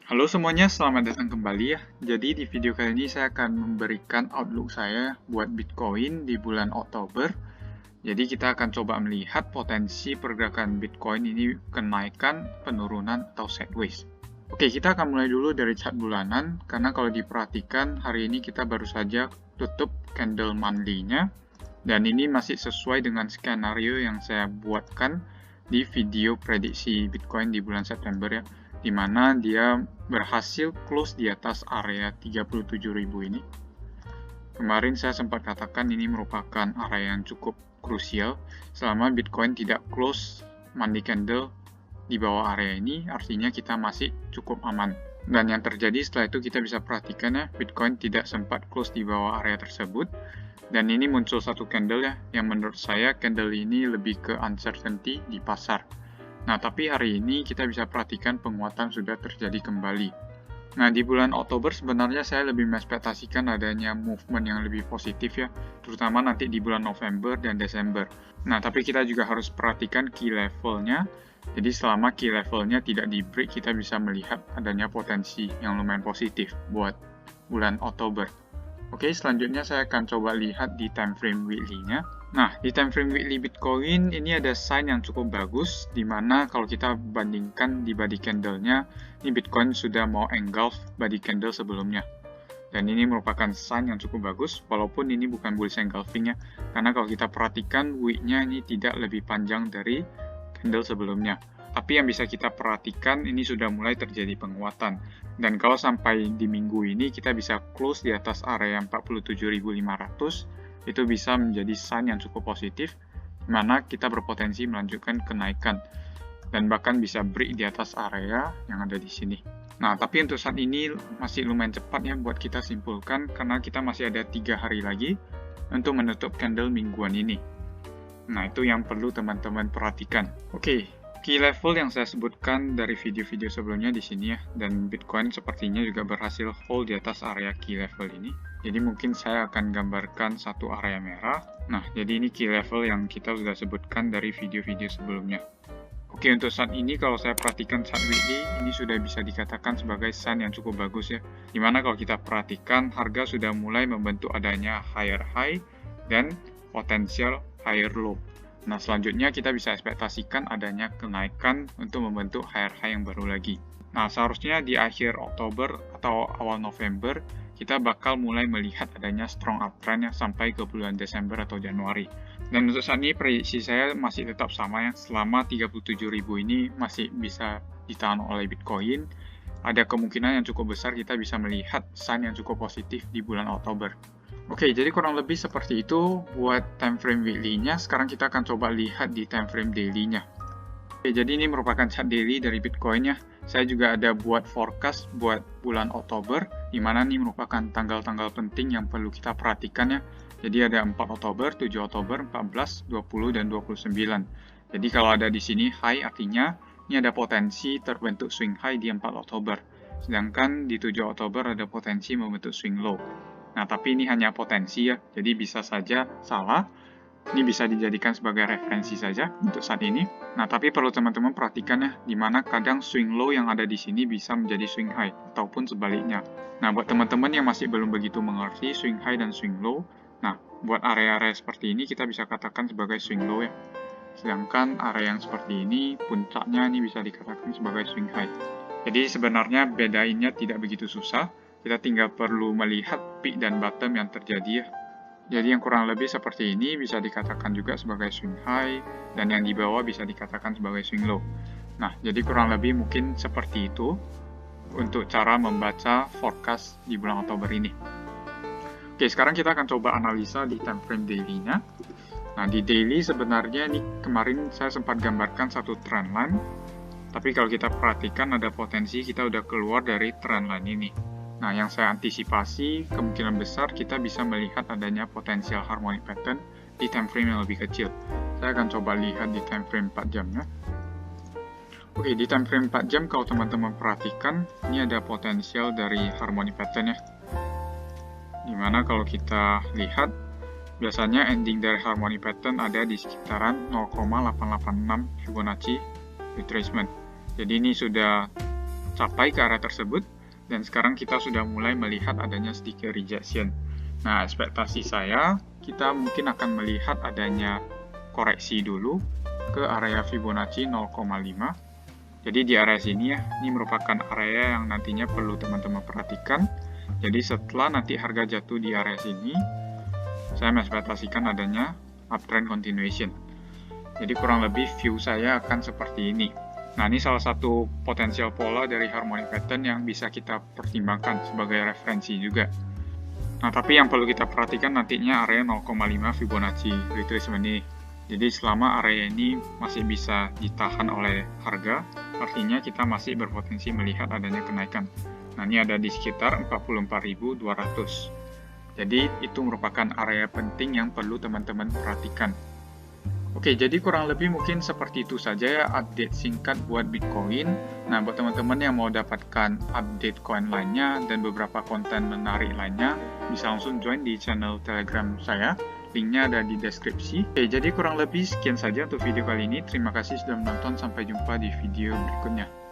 Halo semuanya, selamat datang kembali ya. Jadi di video kali ini saya akan memberikan outlook saya buat Bitcoin di bulan Oktober. Jadi kita akan coba melihat potensi pergerakan Bitcoin ini kenaikan, penurunan, atau sideways. Oke, kita akan mulai dulu dari chart bulanan, karena kalau diperhatikan hari ini kita baru saja tutup candle monthly-nya, dan ini masih sesuai dengan skenario yang saya buatkan di video prediksi Bitcoin di bulan September ya, di mana dia berhasil close di atas area 37.000 ini. Kemarin saya sempat katakan ini merupakan area yang cukup krusial. Selama Bitcoin tidak close monthly candle di bawah area ini, artinya kita masih cukup aman. Dan yang terjadi setelah itu kita bisa perhatikan ya, Bitcoin tidak sempat close di bawah area tersebut. Dan ini muncul satu candle ya, yang menurut saya candle ini lebih ke uncertainty di pasar. Nah, tapi hari ini kita bisa perhatikan penguatan sudah terjadi kembali. Nah, di bulan Oktober sebenarnya saya lebih mengekspektasikan adanya movement yang lebih positif ya, terutama nanti di bulan November dan Desember. Nah, tapi kita juga harus perhatikan key levelnya. Jadi selama key levelnya tidak di break, kita bisa melihat adanya potensi yang lumayan positif buat bulan Oktober. Oke, selanjutnya saya akan coba lihat di time frame weekly-nya. Nah, di time frame weekly Bitcoin ini ada sign yang cukup bagus, di mana kalau kita bandingkan di body candle-nya, ini Bitcoin sudah mau engulf body candle sebelumnya. Dan ini merupakan sign yang cukup bagus, walaupun ini bukan bullish engulfing ya, karena kalau kita perhatikan wick-nya ini tidak lebih panjang dari candle sebelumnya. Tapi yang bisa kita perhatikan ini sudah mulai terjadi penguatan. Dan kalau sampai di minggu ini kita bisa close di atas area 47.500, itu bisa menjadi sign yang cukup positif, di mana kita berpotensi melanjutkan kenaikan. Dan bahkan bisa break di atas area yang ada di sini. Nah, tapi untuk saat ini masih lumayan cepat ya buat kita simpulkan, karena kita masih ada 3 hari lagi untuk menutup candle mingguan ini. Nah, itu yang perlu teman-teman perhatikan. Oke. Key level yang saya sebutkan dari video-video sebelumnya di sini ya, dan Bitcoin sepertinya juga berhasil hold di atas area key level ini. Jadi mungkin saya akan gambarkan satu area merah. Nah, jadi ini key level yang kita sudah sebutkan dari video-video sebelumnya. Oke, untuk saat ini kalau saya perhatikan chart weekly, ini sudah bisa dikatakan sebagai sign yang cukup bagus ya. Dimana kalau kita perhatikan, harga sudah mulai membentuk adanya higher high dan potensial higher low. Nah, selanjutnya kita bisa ekspektasikan adanya kenaikan untuk membentuk higher high yang baru lagi. Nah, seharusnya di akhir Oktober atau awal November, kita bakal mulai melihat adanya strong uptrend ya, sampai ke bulan Desember atau Januari. Dan untuk saat ini, prediksi saya masih tetap sama ya, selama 37.000 ini masih bisa ditahan oleh Bitcoin, ada kemungkinan yang cukup besar kita bisa melihat sign yang cukup positif di bulan Oktober. Oke, jadi kurang lebih seperti itu buat time frame weekly-nya. Sekarang kita akan coba lihat di time frame daily-nya. Oke, jadi ini merupakan chart daily dari Bitcoin ya. Saya juga ada buat forecast buat bulan Oktober, di mana ini merupakan tanggal-tanggal penting yang perlu kita perhatikan ya. Jadi ada 4 Oktober, 7 Oktober, 14, 20, dan 29. Jadi kalau ada di sini high artinya ini ada potensi terbentuk swing high di 4 Oktober. Sedangkan di 7 Oktober ada potensi membentuk swing low. Nah, tapi ini hanya potensi ya, jadi bisa saja salah. Ini bisa dijadikan sebagai referensi saja untuk saat ini. Nah, tapi perlu teman-teman perhatikan ya, di mana kadang swing low yang ada di sini bisa menjadi swing high, ataupun sebaliknya. Nah, buat teman-teman yang masih belum begitu mengerti swing high dan swing low, nah, buat area-area seperti ini kita bisa katakan sebagai swing low ya. Sedangkan area yang seperti ini, puncaknya ini bisa dikatakan sebagai swing high. Jadi sebenarnya bedainnya tidak begitu susah. Kita tinggal perlu melihat peak dan bottom yang terjadi ya. Jadi yang kurang lebih seperti ini bisa dikatakan juga sebagai swing high, dan yang di bawah bisa dikatakan sebagai swing low. Nah, jadi kurang lebih mungkin seperti itu untuk cara membaca forecast di bulan Oktober ini. Oke, sekarang kita akan coba analisa di time frame daily-nya. Nah, di daily sebenarnya ini kemarin saya sempat gambarkan satu trend line, tapi kalau kita perhatikan ada potensi kita udah keluar dari trend line ini. Nah, yang saya antisipasi, kemungkinan besar kita bisa melihat adanya potensial harmonic pattern di time frame yang lebih kecil. Saya akan coba lihat di time frame 4 jamnya. Oke, di time frame 4 jam kalau teman-teman perhatikan, ini ada potensial dari harmonic pattern ya. Dimana kalau kita lihat, biasanya ending dari harmonic pattern ada di sekitaran 0,886 Fibonacci retracement. Jadi ini sudah capai ke area tersebut, dan sekarang kita sudah mulai melihat adanya sedikit rejection. Nah, ekspektasi saya, kita mungkin akan melihat adanya koreksi dulu ke area Fibonacci 0,5. Jadi di area sini ya, ini merupakan area yang nantinya perlu teman-teman perhatikan. Jadi setelah nanti harga jatuh di area sini, saya mengekspektasikan adanya uptrend continuation. Jadi kurang lebih view saya akan seperti ini. Nah, ini salah satu potensial pola dari harmonic pattern yang bisa kita pertimbangkan sebagai referensi juga. Nah, tapi yang perlu kita perhatikan nantinya area 0,5 Fibonacci retracement ini. Jadi selama area ini masih bisa ditahan oleh harga, artinya kita masih berpotensi melihat adanya kenaikan. Nah, ini ada di sekitar 44.200. Jadi itu merupakan area penting yang perlu teman-teman perhatikan. Oke, jadi kurang lebih mungkin seperti itu saja ya update singkat buat Bitcoin. Nah, buat teman-teman yang mau dapatkan update koin lainnya dan beberapa konten menarik lainnya, bisa langsung join di channel Telegram saya. Linknya ada di deskripsi. Oke, jadi kurang lebih sekian saja untuk video kali ini. Terima kasih sudah menonton. Sampai jumpa di video berikutnya.